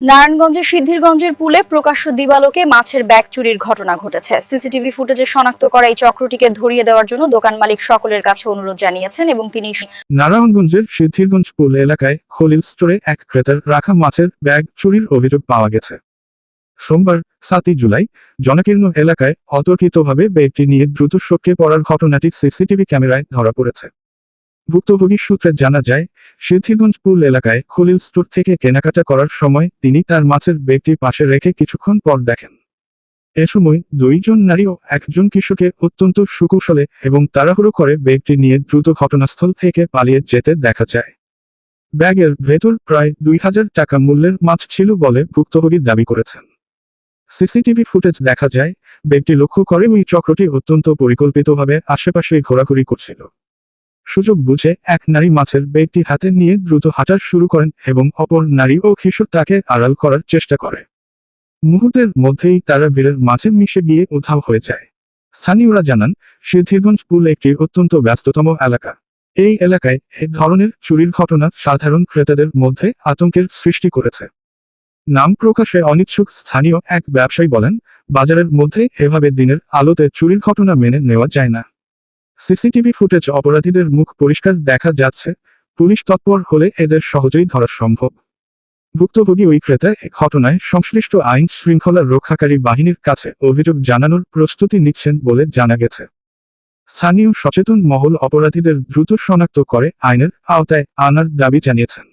নারায়ণগঞ্জের সিদ্ধিরগঞ্জের পুলে প্রকাশ্য দিবালোকে মাছের ব্যাগ চুরির ঘটনা ঘটেছে। সিসিটিভি ফুটেজে শনাক্ত করা এই চক্রটিকে ধরিয়ে দেওয়ার জন্য দোকান মালিক সকলের কাছে অনুরোধ জানিয়েছেন এবং তিনি নারায়ণগঞ্জের সিদ্ধিরগঞ্জ পুল এলাকায় খলিল স্টোরে এক ক্রেতার রাখা মাছের ব্যাগ চুরির অভিযোগ পাওয়া গেছে। সোমবার 7 জুলাই জনাকীর্ণ এলাকায় অতর্কিতভাবে ব্যাগটি নিয়ে দ্রুত সটকে পড়ার ঘটনাটি সিসিটিভি ক্যামেরায় ধরা পড়েছে। ভুক্তভোগী সূত্রে জানা যায়, সিদ্ধিরগঞ্জ পুল এলাকায় খলিল স্টোর থেকে কেনাকাটা করার সময় তিনি তার মাছের ব্যাগটি পাশে রেখে কিছুক্ষণ পর দেখেন। এ সময় 2 জন নারী ও 1 জন কিশোরকে অত্যন্ত সুকৌশলে এবং তাড়াহুড়ো করে ব্যাগটি নিয়ে দ্রুত ঘটনাস্থল থেকে পালিয়ে যেতে দেখা যায়। ব্যাগের ভেতর প্রায় 2000 টাকা মূল্যের মাছ ছিল বলে ভুক্তভোগী দাবি করেছেন। সিসিটিভি ফুটেজ দেখা যায়, ব্যাগটি লক্ষ্য করে ওই চক্রটি অত্যন্ত পরিকল্পিতভাবে আশেপাশে ঘোরাঘুরি করছিল। সুযোগ বুঝে এক নারী মাছের ব্যাগটি হাতে নিয়ে দ্রুত হাঁটা শুরু করেন এবং অপর নারী ও কিশোর তাকে আড়াল করার চেষ্টা করে। মুহূর্তের মধ্যেই তারা ভিড়ের মাঝে মিশে গিয়ে উধাও হয়ে যায়। স্থানীয়রা জানান, সিদ্ধিরগঞ্জ পুল একটি অত্যন্ত ব্যস্ততম এলাকা। এই এলাকায় এ ধরনের চুরির ঘটনা সাধারণ ক্রেতাদের মধ্যে আতঙ্কের সৃষ্টি করেছে। নাম প্রকাশে অনিচ্ছুক স্থানীয় এক ব্যবসায়ী বলেন, বাজারের মধ্যে এভাবে দিনের আলোতে চুরির ঘটনা মেনে নেওয়া যায় না। সিসিটিভি ফুটেজ অপরাধীদের মুখ পরিষ্কার দেখা যাচ্ছে, পুলিশ তৎপর হলে এদের সহজেই ধরা সম্ভব। ভুক্তভোগী ওই ক্রেতা এ ঘটনায় সংশ্লিষ্ট আইন শৃঙ্খলা রক্ষাকারী বাহিনীর কাছে অভিযোগ জানানোর প্রস্তুতি নিচ্ছেন বলে জানা গেছে। স্থানীয় সচেতন মহল অপরাধীদের দ্রুত শনাক্ত করে আইনের আওতায় আনার দাবি জানিয়েছেন।